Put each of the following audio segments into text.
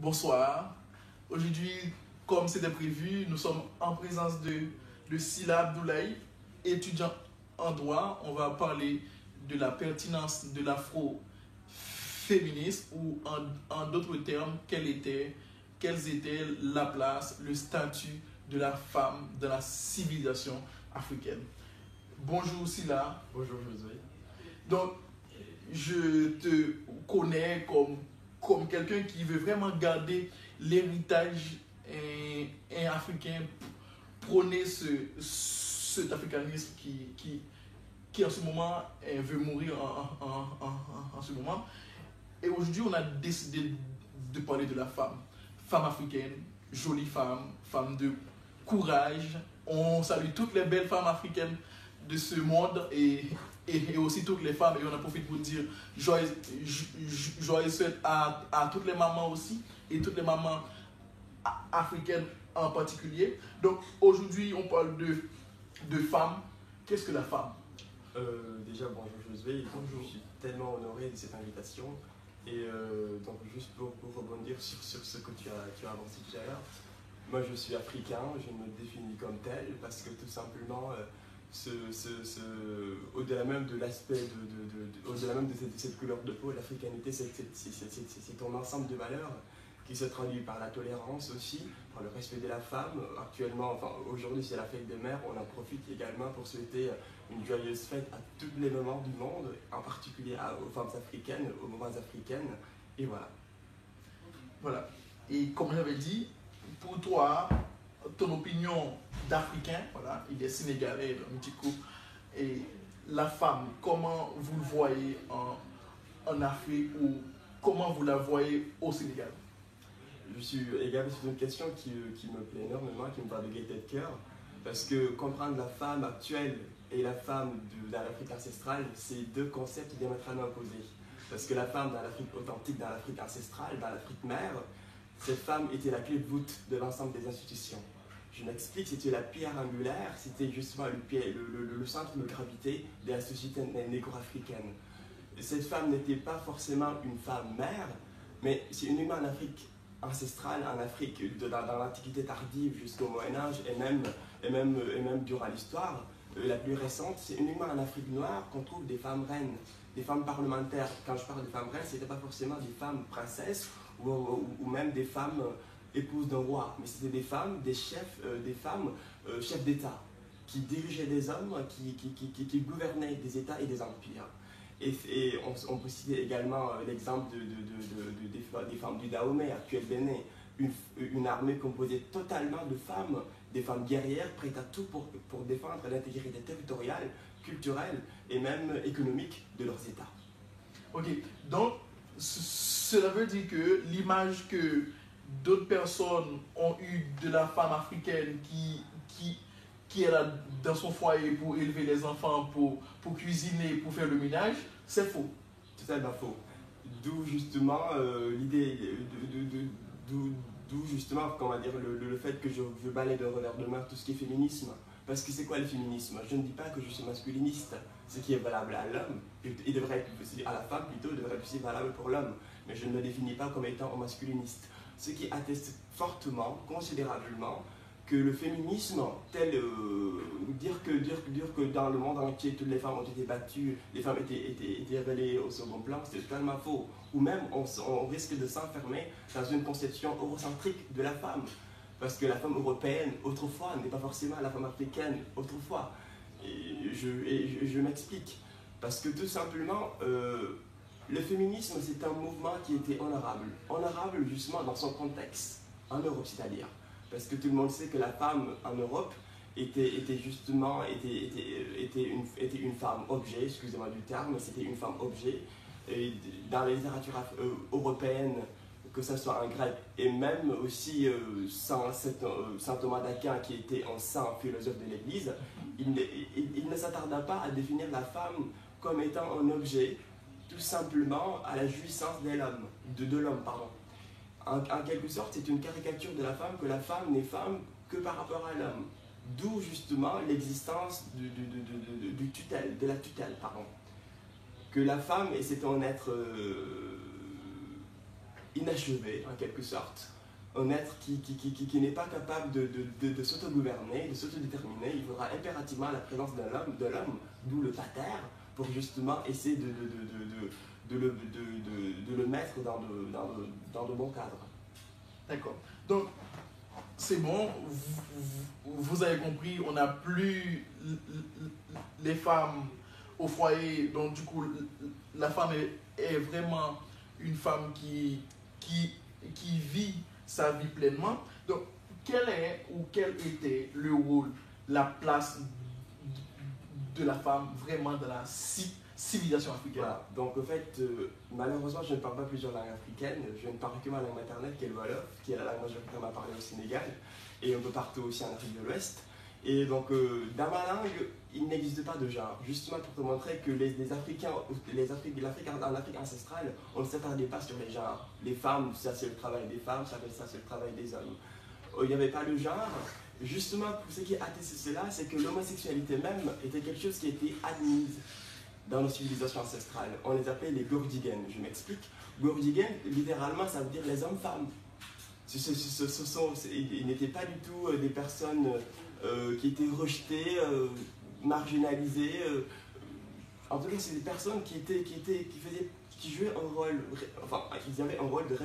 Bonsoir. Aujourd'hui, comme c'était prévu, nous sommes en présence de Sila Abdoulaye, étudiant en droit. On va parler de la pertinence de l'afro-féminisme ou en d'autres termes, quelle était la place, le statut de la femme dans la civilisation africaine. Bonjour Sila. Bonjour Josué. Donc, je te connais comme quelqu'un qui veut vraiment garder l'héritage africain, prôner cet africanisme qui en ce moment veut mourir en ce moment. Et aujourd'hui, on a décidé de parler de la femme africaine, jolie femme de courage. On salue toutes les belles femmes africaines de ce monde et aussi toutes les femmes, et on en profite pour dire joyeux fête à toutes les mamans aussi, et toutes les mamans africaines en particulier. Donc aujourd'hui on parle de femmes. Qu'est-ce que la femme? Déjà bonjour Josué, bonjour. Je suis tellement honoré de cette invitation, et donc juste pour rebondir sur ce que tu as avancé tout à l'heure, moi je suis africain, je me définis comme tel parce que tout simplement au-delà même de l'aspect, au-delà même de cette couleur de peau, l'africanité, c'est un ensemble de valeurs qui se traduit par la tolérance aussi, par le respect de la femme. Actuellement, enfin aujourd'hui c'est la fête des mères, on en profite également pour souhaiter une joyeuse fête à toutes les mamans du monde, en particulier aux femmes africaines, aux mamans africaines, et voilà. Voilà, et comme j'avais dit, pour toi, ton opinion d'Africain, voilà, il est sénégalais, un petit coup, et la femme, comment vous le voyez en Afrique ou comment vous la voyez au Sénégal? Je suis également, c'est une question qui me plaît énormément, qui me parle de gaieté de cœur, parce que comprendre la femme actuelle et la femme dans l'Afrique ancestrale, c'est deux concepts diamétralement opposés. Parce que la femme dans l'Afrique authentique, dans l'Afrique ancestrale, dans l'Afrique mère, cette femme était la clé de voûte de l'ensemble des institutions. Je m'explique, c'était la pierre angulaire, c'était justement le centre de gravité de la société négro-africaine. Cette femme n'était pas forcément une femme mère, mais c'est uniquement en Afrique ancestrale, en Afrique, dans l'Antiquité tardive jusqu'au Moyen-Âge et même durant l'histoire, la plus récente, c'est uniquement en Afrique noire qu'on trouve des femmes reines, des femmes parlementaires. Quand je parle de femmes reines, ce n'était pas forcément des femmes princesses ou même des femmes épouses d'un roi, mais c'était des femmes, des femmes chefs d'État, qui dirigeaient des hommes, qui gouvernaient des États et des empires. Et on peut citer également l'exemple des femmes du Dahomey, actuel Bénin, une armée composée totalement de femmes, des femmes guerrières prêtes à tout pour défendre l'intégrité territoriale, culturelle et même économique de leurs États. Ok, donc cela veut dire que l'image que d'autres personnes ont eue de la femme africaine qui est là dans son foyer pour élever les enfants, pour cuisiner, pour faire le ménage, c'est faux. Totalement faux. D'où justement l'idée, d'où justement, comment dire, le fait que je balaye de revers de main tout ce qui est féminisme. Parce que c'est quoi le féminisme? Je ne dis pas que je suis masculiniste. Ce qui est valable à l'homme, il devrait être, à la femme plutôt, devrait être aussi valable pour l'homme. Mais je ne me définis pas comme étant un masculiniste. Ce qui atteste fortement, considérablement, que le féminisme, dire que dans le monde entier, toutes les femmes ont été battues, les femmes étaient reléguées au second plan, c'est totalement faux. Ou même, on risque de s'enfermer dans une conception eurocentrique de la femme. Parce que la femme européenne, autrefois, n'est pas forcément la femme africaine, autrefois. Et je m'explique. Parce que tout simplement, le féminisme, c'est un mouvement qui était honorable. Honorable justement dans son contexte, en Europe c'est-à-dire. Parce que tout le monde sait que la femme en Europe était une femme objet, excusez-moi du terme, c'était une femme objet. Et dans la littérature européenne, que ce soit en grec, et même aussi Saint Thomas d'Aquin, qui était un saint philosophe de l'Église, il ne s'attarda pas à définir la femme comme étant un objet, tout simplement à la jouissance de l'homme. En quelque sorte, c'est une caricature de la femme, que la femme n'est femme que par rapport à l'homme. D'où justement l'existence de la tutelle. Que la femme, et c'est un être inachevé, en quelque sorte. Un être qui n'est pas capable de s'autogouverner, de s'autodéterminer. Il faudra impérativement la présence de l'homme, d'où le pater, pour justement essayer de le mettre dans de bons cadres. D'accord. Donc, c'est bon, vous avez compris, on n'a plus les femmes au foyer, donc du coup, la femme est vraiment une femme qui vit sa vie pleinement. Donc, quel est ou quel était le rôle, la place de la femme vraiment dans la civilisation africaine? Voilà. Donc, en fait, malheureusement, je ne parle pas plusieurs langues africaines. Je ne parle que ma langue maternelle, qui est le Wolof, qui est la langue majoritairement parlée au Sénégal et un peu partout aussi en Afrique de l'Ouest. Et donc, dans ma langue, il n'existe pas de genre. Justement pour te montrer que les Africains, en Afrique ancestrale, on ne s'attardait pas sur les genres. Les femmes, ça c'est le travail des femmes, ça c'est le travail des hommes. Il n'y avait pas de genre. Justement, pour ce qui atteste cela, c'est que l'homosexualité même était quelque chose qui était admise dans nos civilisations ancestrales. On les appelait les Gordigen. Je m'explique. Gordigen, littéralement, ça veut dire les hommes-femmes. Ils n'étaient pas du tout des personnes qui étaient rejetées, marginalisées. En tout cas, c'est des personnes qui jouaient un rôle, enfin, ils avaient un rôle de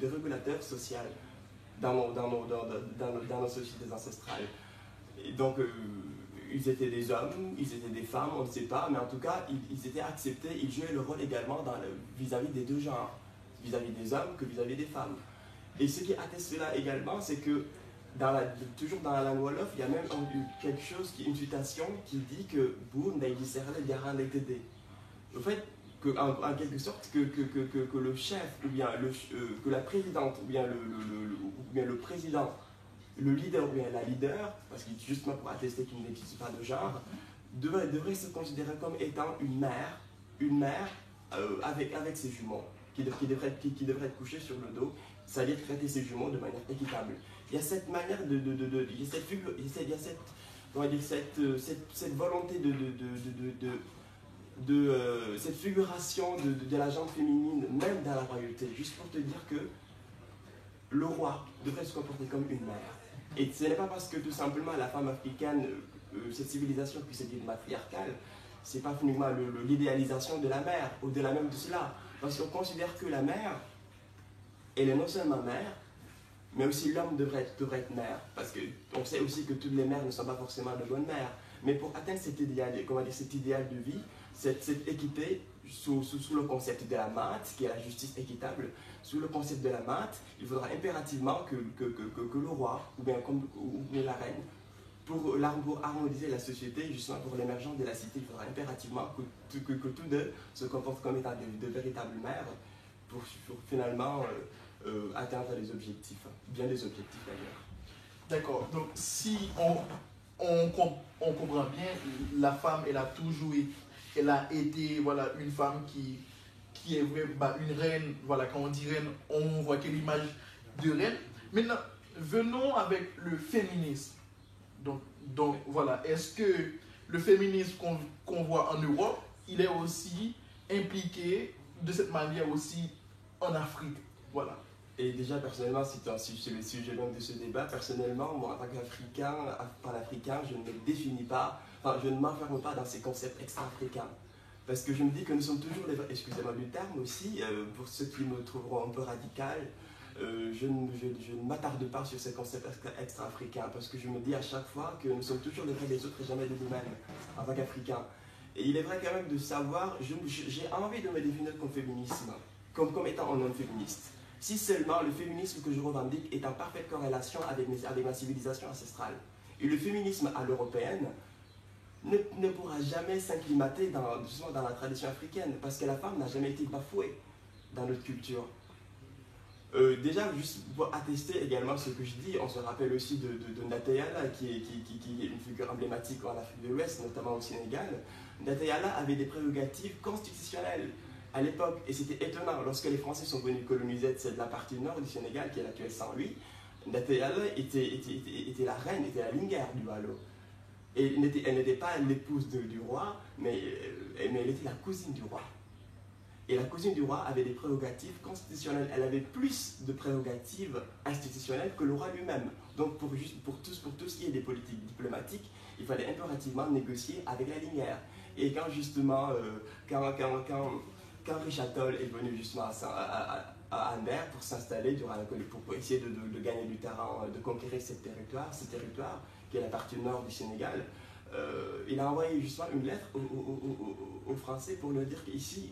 régulateur social dans nos sociétés ancestrales. Et donc, ils étaient des hommes, ils étaient des femmes, on ne sait pas, mais en tout cas, ils étaient acceptés, ils jouaient le rôle également vis-à-vis des deux genres, vis-à-vis des hommes que vis-à-vis des femmes. Et ce qui atteste cela également, c'est que toujours dans la langue Wolof, il y a même quelque chose, une citation qui dit que Bour n'existait garan l'étédé. Le fait que, en quelque sorte, que le chef, ou bien que la présidente, ou bien le président, le leader ou bien la leader, parce que justement pour attester qu'il n'existe pas de genre, devrait se considérer comme étant une mère avec ses jumeaux, qui devrait être couchée sur le dos, c'est-à-dire traiter ses jumeaux de manière équitable. Il y a cette manière il y a cette volonté cette figuration de la gente féminine, même dans la royauté, juste pour te dire que le roi devrait se comporter comme une mère. Et ce n'est pas parce que tout simplement la femme africaine, cette civilisation qui se dit matriarcale, c'est pas uniquement l'idéalisation de la mère, au-delà même de cela. Parce qu'on considère que la mère, elle est non seulement mère, mais aussi l'homme devrait être mère. Parce qu'on sait aussi que toutes les mères ne sont pas forcément de bonnes mères. Mais pour atteindre cet idéal de vie, cette équité, sous le concept de la math, qui est la justice équitable, sous le concept de la math, il faudra impérativement que le roi ou bien la reine, pour harmoniser la société, justement pour l'émergence de la cité, il faudra impérativement que tous deux se comportent comme étant de véritables mères pour finalement atteindre les objectifs, bien des objectifs d'ailleurs. D'accord, donc si on comprend bien, la femme, elle a été voilà, une femme qui est une reine, voilà, quand on dit reine, on voit quelle image de reine. Maintenant, venons avec le féminisme. Donc voilà, est-ce que le féminisme qu'on voit en Europe, il est aussi impliqué de cette manière aussi en Afrique? Voilà. Et déjà, personnellement, si c'est le sujet même de ce débat, personnellement, moi, en tant qu'Africain, panafricain, je ne me définis pas, enfin, je ne m'enferme pas dans ces concepts extra-africains. Parce que je me dis que nous sommes toujours excusez-moi du terme aussi, pour ceux qui me trouveront un peu radical, je ne m'attarde pas sur ces concepts extra-africains, parce que je me dis à chaque fois que nous sommes toujours les vrais des autres et jamais de nous-mêmes, en tant qu'Africains. Et il est vrai quand même de savoir, j'ai envie de me définir comme féminisme, comme étant un homme féministe. Si seulement le féminisme que je revendique est en parfaite corrélation avec ma civilisation ancestrale. Et le féminisme à l'européenne ne pourra jamais s'inclimater justement dans la tradition africaine, parce que la femme n'a jamais été bafouée dans notre culture. Déjà, juste pour attester également ce que je dis, on se rappelle aussi de Natayala, qui est une figure emblématique en Afrique de l'Ouest, notamment au Sénégal. Natayala avait des prérogatives constitutionnelles à l'époque, et c'était étonnant, lorsque les Français sont venus coloniser la partie nord du Sénégal, qui est l'actuel Saint-Louis, Natayala était la reine, était la lingère du Waalo. Et elle n'était pas l'épouse du roi, mais elle était la cousine du roi. Et la cousine du roi avait des prérogatives constitutionnelles. Elle avait plus de prérogatives institutionnelles que le roi lui-même. Donc pour tout ce qui est des politiques diplomatiques, il fallait impérativement négocier avec la Linière. Et quand justement, quand Richard Toll est venu justement à Ander pour s'installer, pour essayer de gagner du terrain, de conquérir ce territoire qui est la partie nord du Sénégal, il a envoyé justement une lettre aux Français pour leur dire qu'ici,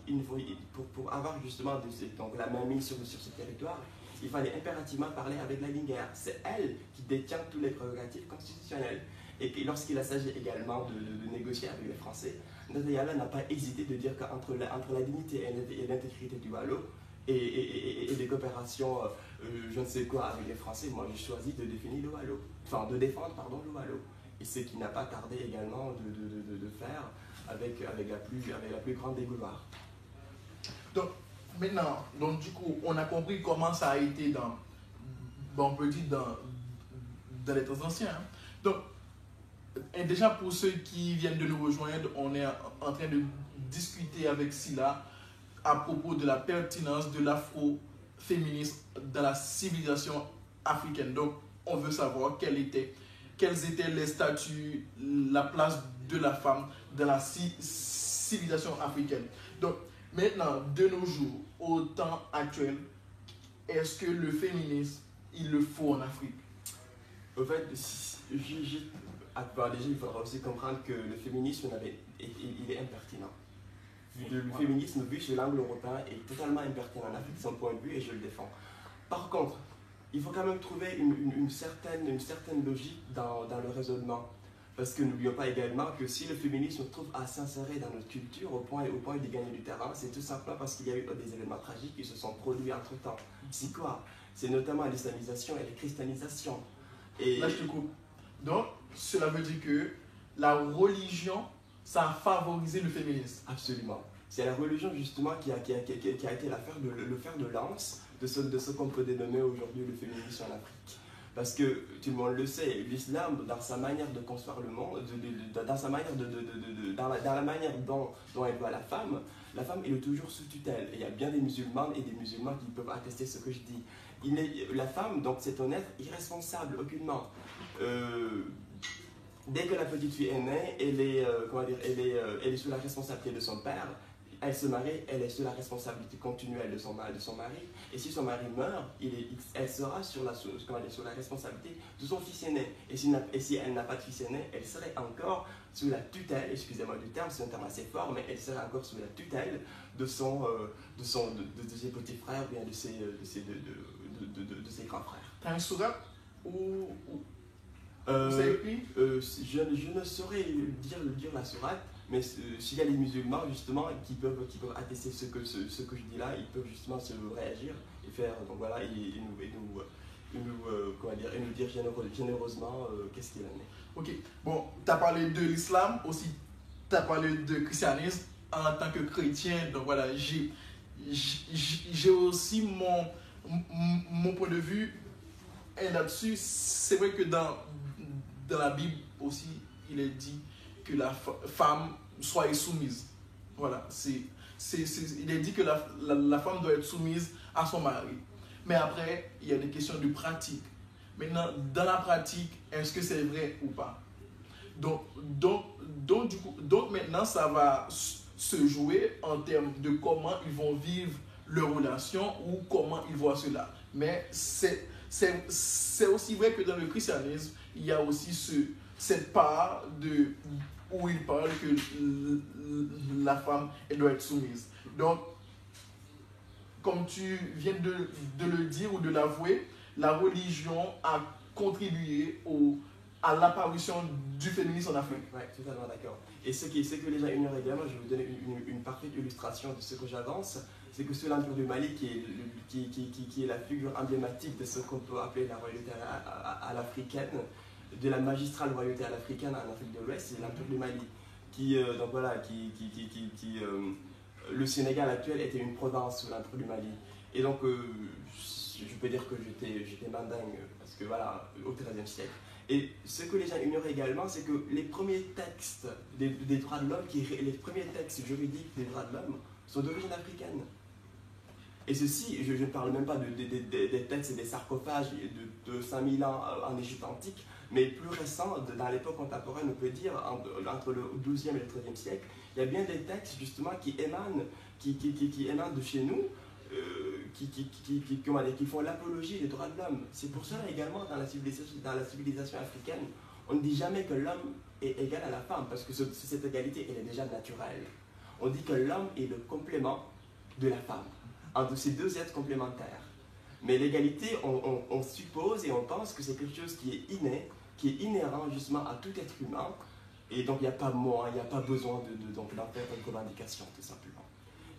pour avoir justement donc la main mise sur ce territoire, il fallait impérativement parler avec la Linière. C'est elle qui détient toutes les prérogatives constitutionnelles. Et lorsqu'il a s'agit également de négocier avec les Français, Ndata n'a pas hésité de dire qu'entre la dignité et l'intégrité du Waalo et des coopérations, je ne sais quoi, avec les Français, moi j'ai choisi de définir le Waalo, enfin de défendre pardon, le Waalo. Et ce qui n'a pas tardé également de faire avec la plus grande dégoulard. Donc maintenant, donc, du coup, on a compris comment ça a été dans les temps anciens. Hein. Donc, et déjà pour ceux qui viennent de nous rejoindre, on est en train de discuter avec Sila à propos de la pertinence de l'afroféminisme dans la civilisation africaine. Donc, on veut savoir quels étaient les statuts, la place de la femme dans la civilisation africaine. Donc, maintenant, de nos jours, au temps actuel, est-ce que le féminisme, il le faut en Afrique? En fait, déjà, il faudra aussi comprendre que le féminisme, il est impertinent. Le féminisme vu sur l'angle européen est totalement impertinent en Afrique, son point de vue, et je le défends. Par contre, il faut quand même trouver une certaine logique dans le raisonnement. Parce que n'oublions pas également que si le féminisme trouve à s'insérer dans notre culture au point de gagner du terrain, c'est tout simplement parce qu'il y a eu des événements tragiques qui se sont produits entre-temps. C'est quoi? C'est notamment l'islamisation et la christianisation. Et... Là, je te coupe. Donc, cela veut dire que la religion, ça a favorisé le féminisme. Absolument. C'est la religion justement qui a été le fer de lance de ce qu'on peut dénommer aujourd'hui le féminisme en Afrique. Parce que tout le monde le sait, l'islam, dans sa manière de concevoir le monde, dans la manière dont elle voit la femme elle est toujours sous tutelle. Et il y a bien des musulmanes et des musulmans qui peuvent attester ce que je dis. La femme, donc, c'est un être irresponsable, aucunement. Dès que la petite fille est née, elle est sous la responsabilité de son père. Elle se marie, elle est sous la responsabilité continuelle de son mari. Et si son mari meurt, elle sera sur la responsabilité de son fils aîné. Et si elle n'a pas de fils aîné, elle serait encore sous la tutelle, excusez-moi du terme, c'est un terme assez fort, mais elle serait encore sous la tutelle de ses petits frères, ou bien de ses grands frères. T'as un sourate ou vous avez écrit je ne saurais dire la sourate, mais s'il y a des musulmans justement qui peuvent attester ce que je dis là, ils peuvent justement se réagir et faire, donc voilà, et nous dire généreusement qu'est-ce qu'il en est. Ok, bon, tu as parlé de l'islam, aussi tu as parlé de christianisme en tant que chrétien, donc voilà, j'ai aussi mon point de vue, et là-dessus, c'est vrai que dans la Bible aussi, il est dit que la femme soit soumise. Voilà, il est dit que la femme doit être soumise à son mari. Mais après, il y a des questions de pratique. Maintenant, dans la pratique, est-ce que c'est vrai ou pas? Donc maintenant, ça va se jouer en termes de comment ils vont vivre leur relation ou comment ils voient cela. Mais c'est aussi vrai que dans le christianisme, il y a aussi cette part où il parle que la femme elle doit être soumise. Donc, comme tu viens de le dire ou de l'avouer, la religion a contribué à l'apparition du féminisme en Afrique. Oui, totalement d'accord. Et ce que les gens ignorent également, je vais vous donner une parfaite illustration de ce que j'avance, c'est que sous l'Empire du Mali, qui est la figure emblématique de ce qu'on peut appeler la royauté à l'africaine, de la magistrale royauté à l'africaine en Afrique de l'Ouest, c'est l'Empire du Mali, donc voilà, le Sénégal actuel était une province sous l'Empire du Mali. Et donc, je peux dire que j'étais mandingue, parce que voilà, au XIIIe siècle. Et ce que les gens ignorent également, c'est que les premiers textes des droits de l'homme, les premiers textes juridiques des droits de l'homme, sont d'origine africaine. Et ceci, je ne parle même pas des textes et des sarcophages de 5000 ans en Égypte antique, mais plus récents, dans l'époque contemporaine, on peut dire, entre le XIIe et le XIIIe siècle, il y a bien des textes justement qui émanent de chez nous, qui font l'apologie des droits de l'homme. C'est pour cela également, dans la civilisation africaine, on ne dit jamais que l'homme est égal à la femme, parce que cette égalité, elle est déjà naturelle. On dit que l'homme est le complément de la femme, entre ces deux êtres complémentaires. Mais l'égalité, on suppose et on pense que c'est quelque chose qui est inné, qui est inhérent justement à tout être humain, et donc il n'y a pas il n'y a pas besoin d'en faire une revendication, tout simplement.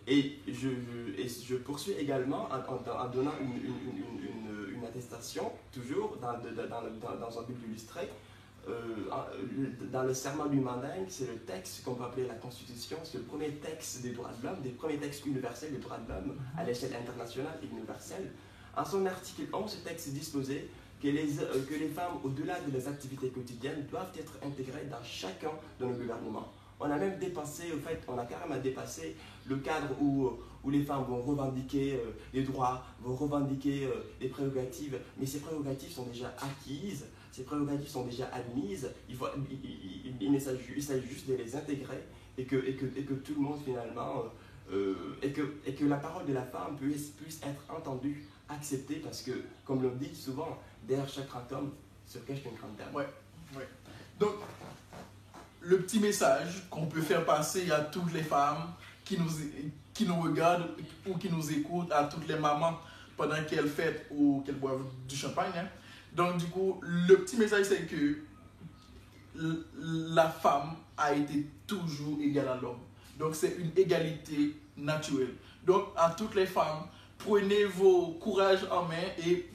Et je poursuis également en donnant une attestation, toujours dans un but illustré. Dans le serment du Mandingue, c'est le texte qu'on peut appeler la Constitution, c'est le premier texte des droits de l'homme, des premiers textes universels des droits de l'homme à l'échelle internationale et universelle. En son article 11, ce texte disposait que les femmes, au-delà de leurs activités quotidiennes, doivent être intégrées dans chacun de nos gouvernements. On a même dépassé, au fait, on a carrément dépassé le cadre où les femmes vont revendiquer les droits, vont revendiquer les prérogatives, mais ces prérogatives sont déjà acquises, ces prérogatives sont déjà admises, il s'agit juste de les intégrer et que tout le monde finalement, et que la parole de la femme puisse être entendue, acceptée, parce que, comme l'on dit souvent, derrière chaque grand homme se cache une grande dame. Ouais. Donc, le petit message qu'on peut faire passer à toutes les femmes qui nous regardent ou qui nous écoutent, à toutes les mamans pendant qu'elles fêtent ou qu'elles boivent du champagne. Hein. Donc, du coup, le petit message, c'est que la femme a été toujours égale à l'homme. Donc, c'est une égalité naturelle. Donc, à toutes les femmes, prenez vos courages en main et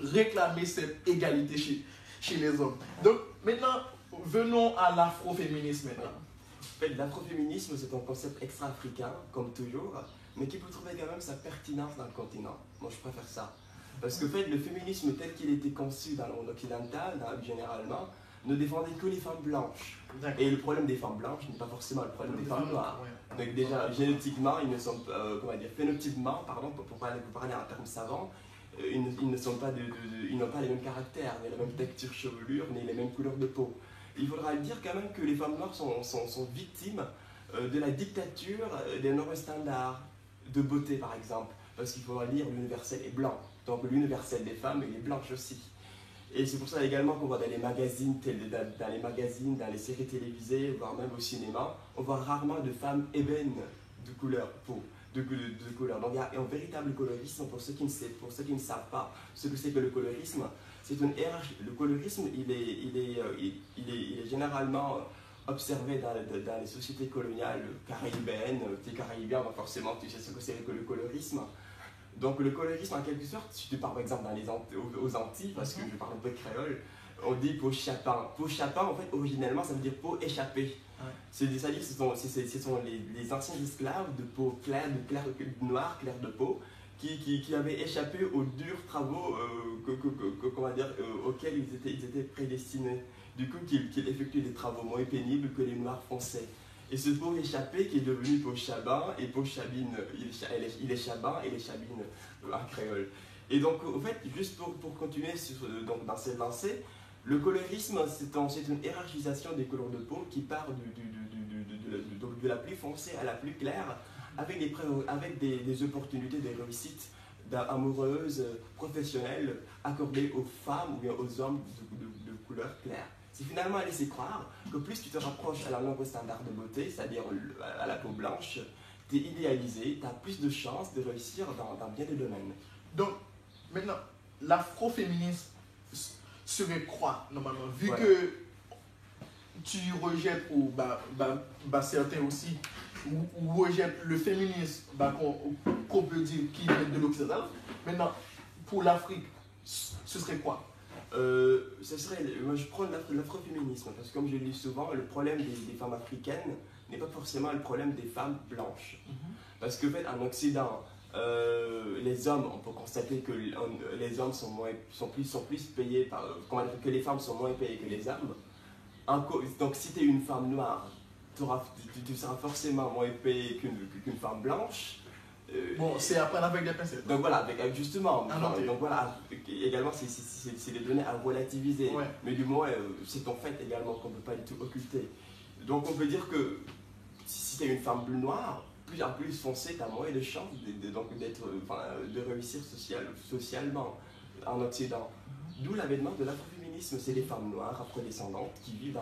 réclamez cette égalité chez les hommes. Donc, maintenant, venons à l'afroféminisme maintenant. En fait, l'afroféminisme, c'est un concept extra-africain, comme toujours, mais qui peut trouver quand même sa pertinence dans le continent. Moi, je préfère ça. Parce que, en fait, le féminisme tel qu'il était conçu dans le monde occidental, généralement, ne défendait que les femmes blanches. Et le problème des femmes blanches n'est pas forcément le problème des femmes noires. Ouais. Donc déjà, génétiquement, ils ne sont phénotypement, pardon, pour parler en termes savants, ils n'ont pas les mêmes caractères, ni la même texture chevelure, ni les mêmes couleurs de peau. Il faudra dire quand même que les femmes noires sont victimes de la dictature des normes standards de beauté, par exemple. Parce qu'il faudra lire l'universel est blanc. Donc l'universel des femmes, elle est blanche aussi. Et c'est pour ça également qu'on voit dans les magazines, dans les séries télévisées, voire même au cinéma, on voit rarement de femmes ébènes de couleur peau. De couleur. Donc il y a un véritable colorisme pour ceux qui ne savent pas ce que c'est que le colorisme. C'est une hiérarchie. Le colorisme, il est généralement observé dans les sociétés coloniales caribéennes. Tu es caribéen, donc forcément tu sais ce que c'est que le colorisme. Donc le colorisme, en quelque sorte, si tu pars par exemple aux Antilles, parce que je parle un peu de créole, on dit peau chapin. Peau chapin, en fait, originellement, ça veut dire peau échappée. Ouais. C'est-à-dire que ce sont les anciens esclaves de peau claire, noire, claire de peau, qui avaient échappé aux durs travaux auxquels ils étaient prédestinés. Du coup, qu'ils effectuaient des travaux moins pénibles que les noirs foncés. Et ce peau échappé qui est devenu peau chabin, et peau chabine, il est chabin et les chabines en créole. Et donc, en fait, juste pour continuer dans cette lancée, le colorisme, c'est une hiérarchisation des couleurs de peau qui part de la plus foncée à la plus claire, avec des opportunités de réussite amoureuses, professionnelles, accordées aux femmes ou bien aux hommes de couleur claire. C'est finalement laisser croire que plus tu te rapproches à la norme standard de beauté, c'est-à-dire à la peau blanche, tu es idéalisé, tu as plus de chances de réussir dans bien des domaines. Donc, maintenant, l'afroféminisme serait quoi, normalement, vu que tu rejettes, ou certains aussi, ou rejettent le féminisme qu'on peut dire qui vient de l'Occident. Maintenant, pour l'Afrique, ce serait quoi? Moi je prends l'afroféminisme, parce que comme je le dis souvent, le problème des femmes africaines n'est pas forcément le problème des femmes blanches. Parce qu'en fait, en Occident, les hommes, on peut constater que les hommes sont plus payés que les femmes sont moins payées que les hommes. Donc si tu es une femme noire, tu seras forcément moins épais qu'une femme blanche. Bon, c'est à prendre avec des pincettes. Donc voilà, justement, Donc voilà, également c'est des données à relativiser, ouais. mais du moins c'est un fait également qu'on ne peut pas du tout occulter. Donc on peut dire que si tu es une femme noire, plus en plus foncée, tu as moins de chances de réussir socialement en Occident. D'où l'avènement de l'afroféminisme, c'est des femmes noires afrodescendantes qui vivent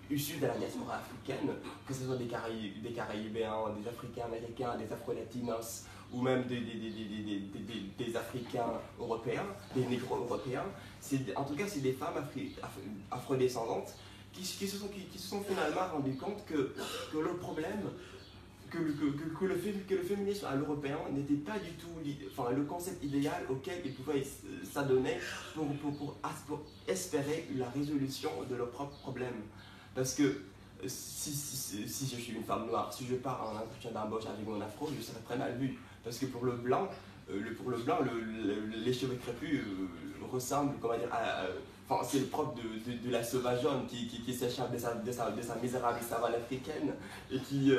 issues de la diaspora africaine, que ce soit des Caraïbéens, des Africains américains, des Afro-Latinos, ou même des Africains européens, des Négros européens. En tout cas, c'est des femmes afrodescendantes qui se sont finalement rendues compte que le problème, que le féminisme à l'européen n'était pas du tout le concept idéal auquel ils pouvaient s'adonner pour espérer la résolution de leurs propres problèmes. Parce que si je suis une femme noire, si je pars en entretien d'embauche avec mon afro, je serais très mal vu. Parce que pour le blanc, les cheveux crépus ressemblent, comment dire, c'est le propre de la sauvageonne qui s'échappe de sa misérable savane africaine et qui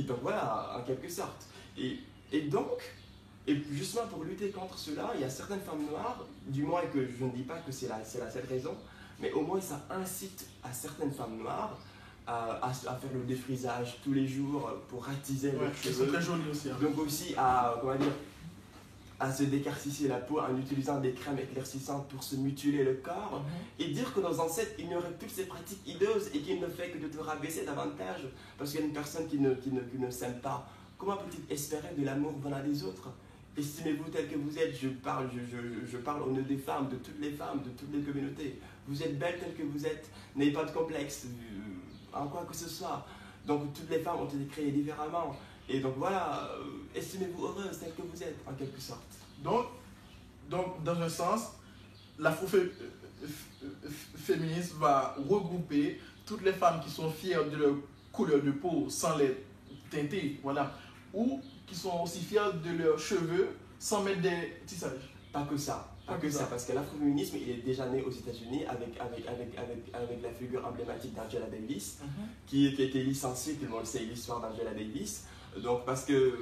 donc voilà, en quelque sorte. Et donc, justement pour lutter contre cela, il y a certaines femmes noires, du moins que je ne dis pas que c'est la seule raison, mais au moins ça incite à certaines femmes noires à faire le défrisage tous les jours pour attiser leurs cheveux. C'est très joli aussi. Hein. Donc aussi à se décarcisser la peau en utilisant des crèmes éclaircissantes pour se mutiler le corps et dire que nos ancêtres ignoraient toutes ces pratiques hideuses et qu'il ne fait que de te rabaisser davantage parce qu'il y a une personne qui ne s'aime pas. Comment peut-il espérer de l'amour venant des autres? Estimez-vous tel que vous êtes. Je parle au nom des femmes, de toutes les femmes, de toutes les communautés. Vous êtes belles telles que vous êtes. N'ayez pas de complexe en quoi que ce soit. Donc toutes les femmes ont été créées différemment. Et donc voilà, estimez-vous heureuse telle que vous êtes, en quelque sorte. Donc dans un sens, l'afroféminisme va regrouper toutes les femmes qui sont fières de leur couleur de peau sans les teinter, voilà, ou qui sont aussi fières de leurs cheveux sans mettre des tissages. Pas que ça. Pas que ça, parce que l'afroféminisme, il est déjà né aux États-Unis avec la figure emblématique d'Angela Davis, qui a été licenciée, tout le monde sait l'histoire d'Angela Davis. Donc, parce que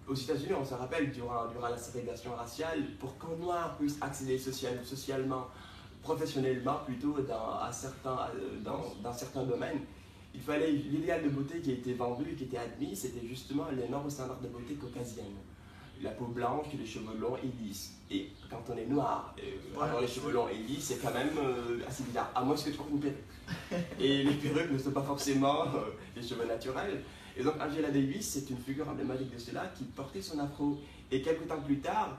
aux États-Unis, on se rappelle, durant la ségrégation raciale, pour qu'un noir puisse accéder socialement, professionnellement plutôt, dans certains domaines, il fallait l'idéal de beauté qui a été vendu et qui était admis, c'était justement les normes standards de beauté caucasiennes. La peau blanche, les cheveux longs et lisses. Et quand on est noir, avoir les cheveux longs et lisses, c'est quand même assez bizarre. À moins que tu portes une perruque. Et les perruques ne sont pas forcément des cheveux naturels. Et donc Angela Davis, c'est une figure emblématique de cela qui portait son afro. Et quelques temps plus tard,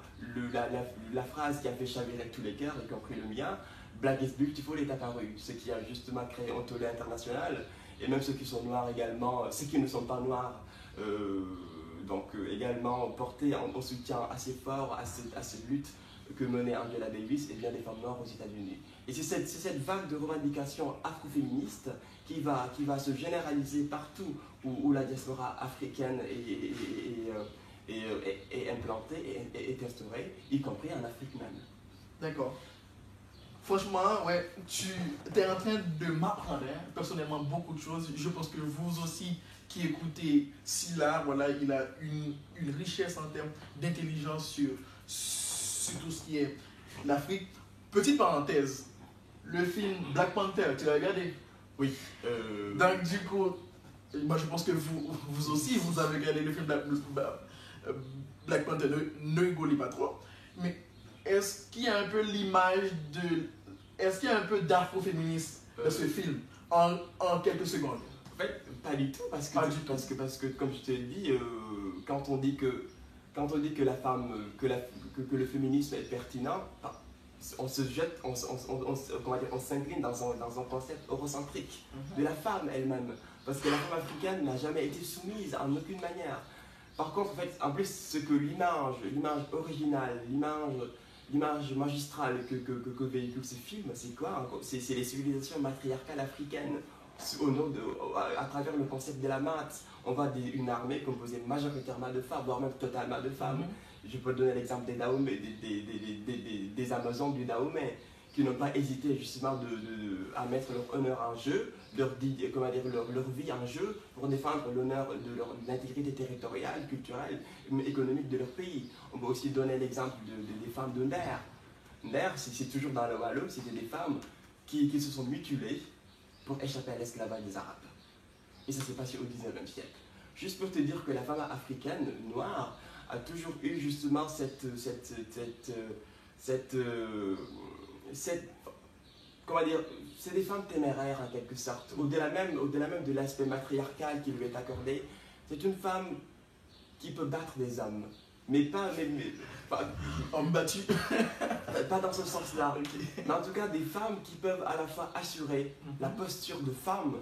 la phrase qui a fait chavirer tous les cœurs, y compris le mien, Black is beautiful est apparue. Ce qui a justement créé un tollé international. Et même ceux qui sont noirs également, ceux qui ne sont pas noirs, également porté en soutien assez fort à cette lutte que menait Angela Davis et bien des femmes noires aux États-Unis. Et c'est cette vague de revendications afroféministes qui va se généraliser partout où la diaspora africaine est implantée et est instaurée, y compris en Afrique même. D'accord. Franchement, ouais, tu es en train de m'apprendre personnellement beaucoup de choses. Je pense que vous aussi qui écoutez Sylla, voilà, il a une richesse en termes d'intelligence sur tout ce qui est l'Afrique. Petite parenthèse, le film Black Panther, tu l'as regardé? Oui. Donc du coup, moi, je pense que vous aussi, vous avez regardé le film Black Panther, ne rigolez pas trop. Mais est-ce qu'il y a un peu l'image de... Est-ce qu'il y a un peu d'afroféminisme dans ce film en quelques secondes? En fait, pas du tout, parce que comme je te l'ai dit, quand on dit que la femme, que le féminisme est pertinent, on se jette, on s'incline dans un concept eurocentrique de la femme elle-même, parce que la femme africaine n'a jamais été soumise en aucune manière. Par contre, en plus, ce que l'image originale, l'image magistrale que véhicule ce film, c'est quoi? C'est les civilisations matriarcales africaines. À travers le concept de la maths, on voit une armée composée majoritairement de femmes, voire même totalement de femmes. Je peux donner l'exemple des Amazones du Dahomey, qui n'ont pas hésité justement à mettre leur honneur en jeu, comment dire, leur vie en jeu pour défendre l'honneur de l'intégrité territoriale, culturelle, économique de leur pays. On peut aussi donner l'exemple des femmes de Nder. Nder, c'est toujours dans le Wallo, c'était des femmes qui se sont mutilées pour échapper à l'esclavage des Arabes. Et ça s'est passé au XIXe siècle. Juste pour te dire que la femme africaine, noire, a toujours eu justement comment dire, c'est des femmes téméraires en quelque sorte. Au-delà même de l'aspect matriarcal qui lui est accordé, c'est une femme qui peut battre des hommes. Mais pas... Homme battu. Pas dans ce sens-là. Mais en tout cas, des femmes qui peuvent à la fois assurer la posture de femme,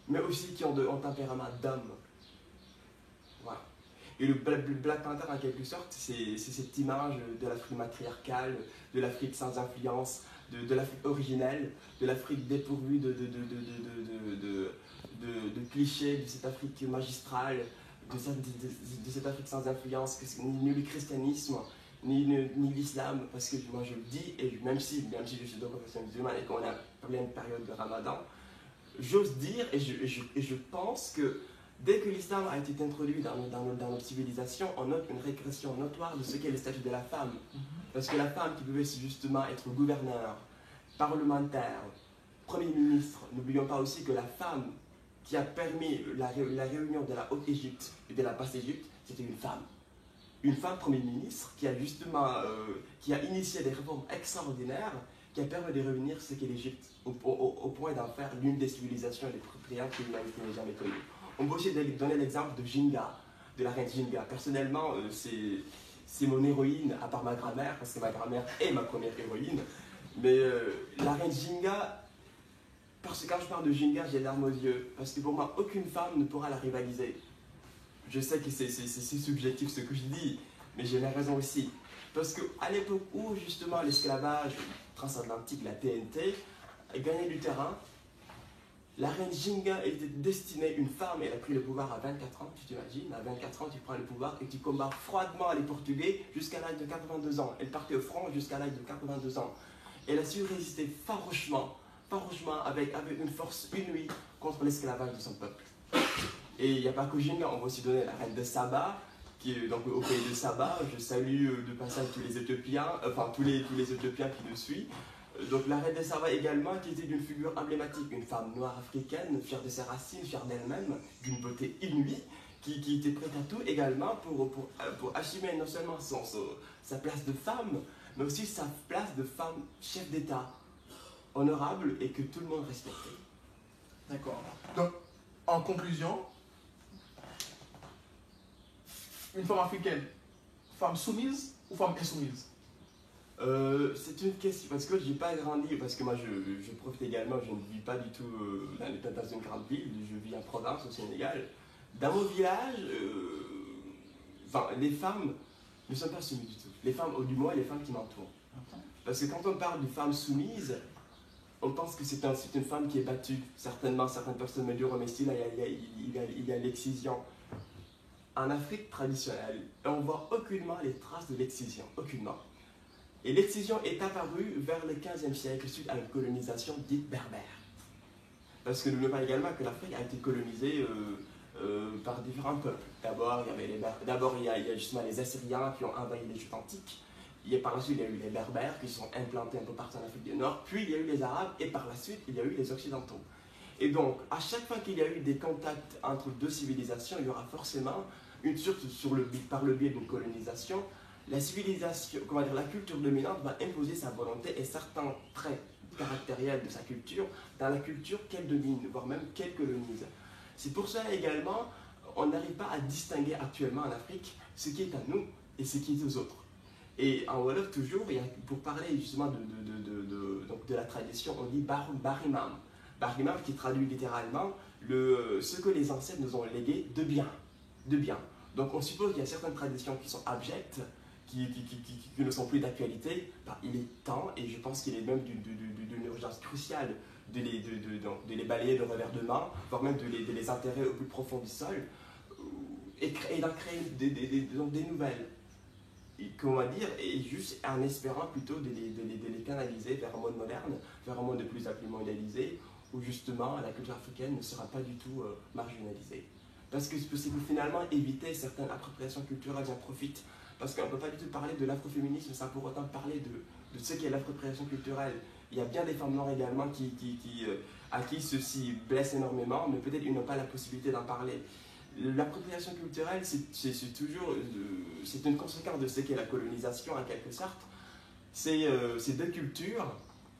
mais aussi qui ont un tempérament d'homme. Voilà. Et le Black Panther, en quelque sorte, c'est cette image de l'Afrique matriarcale, de l'Afrique sans influence, de l'Afrique originelle, de l'Afrique dépourvue de clichés, de cette Afrique magistrale, de cette Afrique sans influence, ni le christianisme, ni l'islam, parce que moi je le dis, et même si je suis de confession musulmane et qu'on est en pleine période de Ramadan, j'ose dire et je pense que dès que l'islam a été introduit dans notre civilisation, on note une régression notoire de ce qu'est le statut de la femme. Parce que la femme qui pouvait justement être gouverneur, parlementaire, premier ministre, n'oublions pas aussi que la femme qui a permis la réunion de la Haute-Égypte et de la Basse-Égypte, c'était une femme. Une femme premier ministre qui a justement qui a initié des réformes extraordinaires qui a permis de réunir ce qu'est l'Égypte au point d'en faire l'une des civilisations les plus brillantes que l'humanité n'ait jamais connues. On peut aussi donner l'exemple de Jinga, de la reine Jinga. Personnellement, c'est mon héroïne, à part ma grand-mère, parce que ma grand-mère est ma première héroïne. Mais la reine Jinga, parce que quand je parle de Jinga, j'ai les larmes aux yeux. Parce que pour moi, aucune femme ne pourra la rivaliser. Je sais que c'est subjectif ce que je dis, mais j'ai raison aussi. Parce qu'à l'époque où justement l'esclavage transatlantique, la TNT, gagnait du terrain, la reine Jinga était destinée, une femme, elle a pris le pouvoir à 24 ans, tu t'imagines, à 24 ans tu prends le pouvoir et tu combats froidement les Portugais jusqu'à l'âge de 82 ans. Elle partait au front jusqu'à l'âge de 82 ans. Elle a su résister farouchement avec une force inouïe contre l'esclavage de son peuple. Et il n'y a pas que Jinga, on va aussi donner la reine de Saba, qui est donc au pays de Saba. Je salue de passage tous les Éthiopiens, tous les Éthiopiens qui nous suivent. Donc la reine de Saba également, qui était d'une figure emblématique, une femme noire africaine, fière de ses racines, fière d'elle-même, d'une beauté inouïe, qui était prête à tout également pour assumer non seulement sa place de femme, mais aussi sa place de femme chef d'État, honorable et que tout le monde respectait. D'accord. Donc, en conclusion, une femme africaine, femme soumise ou femme insoumise? C'est une question, parce que j'ai pas grandi, parce que moi je profite également, je ne vis pas du tout dans une grande ville, je vis en province au Sénégal. Dans mon village, les femmes ne sont pas soumises du tout. Les femmes, ou du moins les femmes qui m'entourent. Parce que quand on parle de femme soumise, on pense que c'est une femme qui est battue. Certainement, certaines personnes me diront, mais si là, il y a l'excision. En Afrique traditionnelle, on ne voit aucunement les traces de l'excision, aucunement. Et l'excision est apparue vers le XVe siècle suite à une colonisation dite berbère. Parce que n'oublions pas également que l'Afrique a été colonisée par différents peuples. D'abord, il y a justement les Assyriens qui ont envahi l'Égypte antique. Par la suite, il y a eu les Berbères qui sont implantés un peu partout en Afrique du Nord. Puis, il y a eu les Arabes et par la suite, il y a eu les Occidentaux. Et donc, à chaque fois qu'il y a eu des contacts entre deux civilisations, il y aura forcément, surtout par le biais d'une colonisation, la civilisation, la culture dominante va imposer sa volonté et certains traits caractériels de sa culture dans la culture qu'elle domine, voire même qu'elle colonise. C'est pour cela également, on n'arrive pas à distinguer actuellement en Afrique ce qui est à nous et ce qui est aux autres. Et en Wolof, toujours, pour parler justement de la tradition, on dit Barimam. Barimam qui traduit littéralement ce que les ancêtres nous ont légué de bien. Donc on suppose qu'il y a certaines traditions qui sont abjectes, qui ne sont plus d'actualité. Il est temps, et je pense qu'il est même d'une urgence cruciale, de les balayer de revers de main, voire même de les enterrer au plus profond du sol, et d'en créer des nouvelles. Et comment dire, et juste en espérant plutôt de les canaliser vers un monde moderne, vers un monde de plus en plus mondialisé, où justement la culture africaine ne sera pas du tout marginalisée. Parce que c'est possible finalement éviter certaines appropriations culturelles, j'en profite, parce qu'on ne peut pas du tout parler de l'afroféminisme sans pour autant parler de ce qu'est l'appropriation culturelle. Il y a bien des femmes noires également à qui ceci blesse énormément, mais peut-être ils n'ont pas la possibilité d'en parler. L'appropriation culturelle, c'est toujours c'est une conséquence de ce qu'est la colonisation en quelque sorte. C'est deux cultures,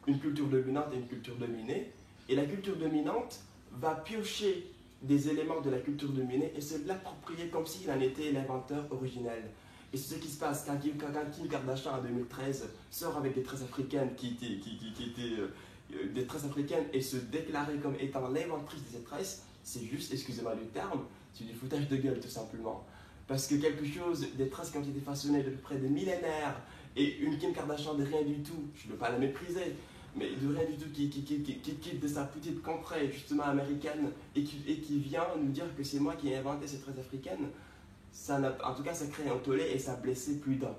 une culture dominante et une culture dominée, et la culture dominante va piocher des éléments de la culture dominée et se l'approprier comme s'il en était l'inventeur originel. Et c'est ce qui se passe quand Kim Kardashian en 2013 sort avec des tresses africaines qui étaient des tresses africaines et se déclarait comme étant l'inventrice de ces tresses. C'est juste, excusez-moi du terme, c'est du foutage de gueule tout simplement. Parce que quelque chose, des tresses qui ont été façonnées depuis près de millénaires, et une Kim Kardashian de rien du tout, je ne veux pas la mépriser, mais de rien du tout, qui quitte de sa petite contrée justement américaine et qui vient nous dire que c'est moi qui ai inventé ces tresses africaines, en tout cas ça crée un tollé et ça a blessé plus d'un,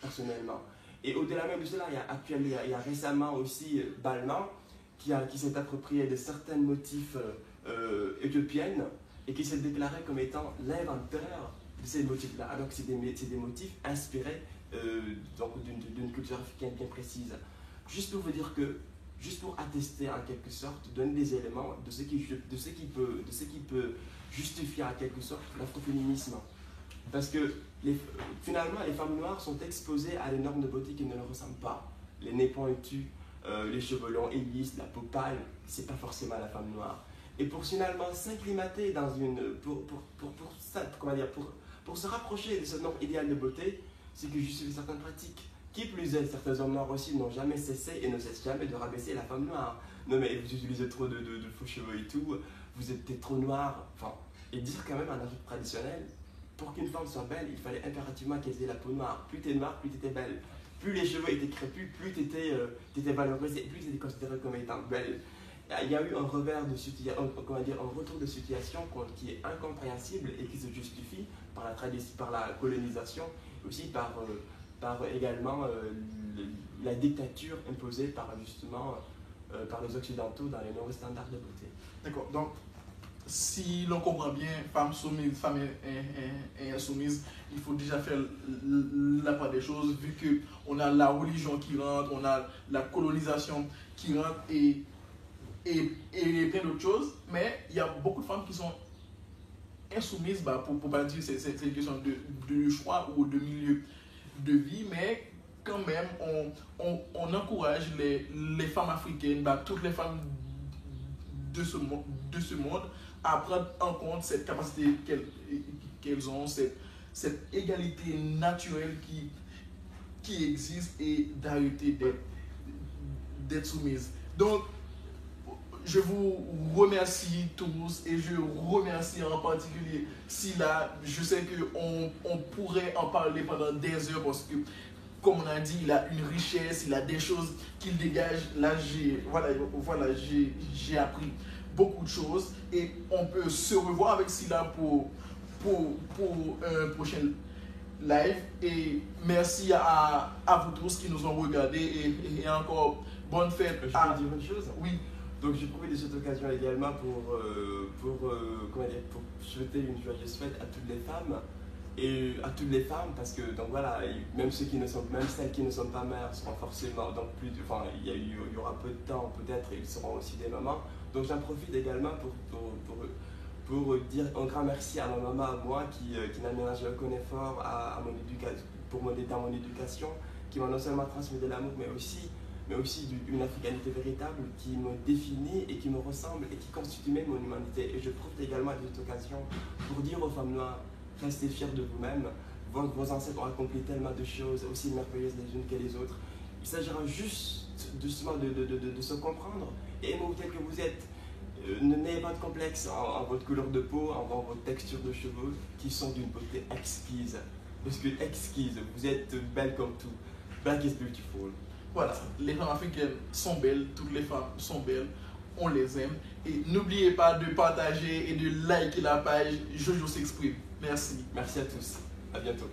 personnellement. Et au-delà même de cela, il y a récemment aussi Balmain qui s'est approprié de certains motifs éthiopiennes et qui s'est déclaré comme étant l'inventeur de ces motifs-là, alors que c'est des motifs inspirés d'une culture africaine bien précise. Juste pour vous dire que, juste pour attester en quelque sorte, donner des éléments de ce qui peut justifier en quelque sorte l'afroféminisme. Parce que finalement, les femmes noires sont exposées à des normes de beauté qui ne leur ressemblent pas. Les nez pointus, les cheveux longs et lisses, la peau pâle, c'est pas forcément la femme noire. Et pour finalement s'inclimater dans une. Pour se rapprocher de ce norme idéal de beauté, c'est que justifie certaines pratiques. Qui plus est, certains hommes noirs aussi n'ont jamais cessé et ne cessent jamais de rabaisser la femme noire. Non mais vous utilisez trop de faux cheveux et tout, vous êtes trop noir. Enfin, et dire quand même en Afrique traditionnelle, pour qu'une femme soit belle, il fallait impérativement qu'elle ait la peau noire. Plus tu es noire, plus tu étais belle. Plus les cheveux étaient crépus, plus tu étais valorisée, plus tu étais considérée comme étant belle. Il y a eu un revers de situation, un retour de situation qui est incompréhensible et qui se justifie par la colonisation, aussi par également la dictature imposée par les Occidentaux dans les nouveaux standards de beauté. D'accord, donc si l'on comprend bien, femme soumise, femme insoumise, il faut déjà faire la part des choses, vu qu'on a la religion qui rentre, on a la colonisation qui rentre et plein d'autres choses, mais il y a beaucoup de femmes qui sont insoumises, pour pas dire que c'est une question de choix ou de milieu de vie, mais quand même on encourage les femmes africaines, toutes les femmes de ce monde à prendre en compte cette capacité qu'elles ont, cette égalité naturelle qui existe et d'arrêter d'être soumises. Donc je vous remercie tous et je remercie en particulier Sila. Je sais qu'on pourrait en parler pendant des heures parce que, comme on a dit, il a une richesse, il a des choses qu'il dégage. Là, j'ai appris beaucoup de choses et on peut se revoir avec Sila pour un prochain live. Et merci à vous tous qui nous ont regardés et encore bonne fête. Je peux dire une chose? Oui. Donc j'ai profité de cette occasion également pour souhaiter une joyeuse fête à toutes les femmes parce que donc voilà, même celles qui ne sont pas mères seront forcément donc il y aura peu de temps peut-être et ils seront aussi des mamans. Donc j'en profite également pour dire un grand merci à ma maman, à moi qui n'a ménagé aucun effort dans mon éducation, qui m'a non seulement transmis de l'amour mais aussi une africanité véritable qui me définit et qui me ressemble et qui constitue même mon humanité. Et je profite également de cette occasion pour dire aux femmes noires, restez fiers de vous-mêmes. Vos ancêtres ont accompli tellement de choses aussi merveilleuses les unes que les autres. Il s'agira juste doucement de se comprendre et aimer tel que vous êtes. N'ayez pas de complexe en votre couleur de peau, en votre texture de cheveux qui sont d'une beauté exquise. Parce que exquise, vous êtes belle comme tout. Black is beautiful. Voilà, les femmes africaines sont belles, toutes les femmes sont belles, on les aime. Et n'oubliez pas de partager et de liker la page Jojo s'exprime. Merci. Merci à tous, à bientôt.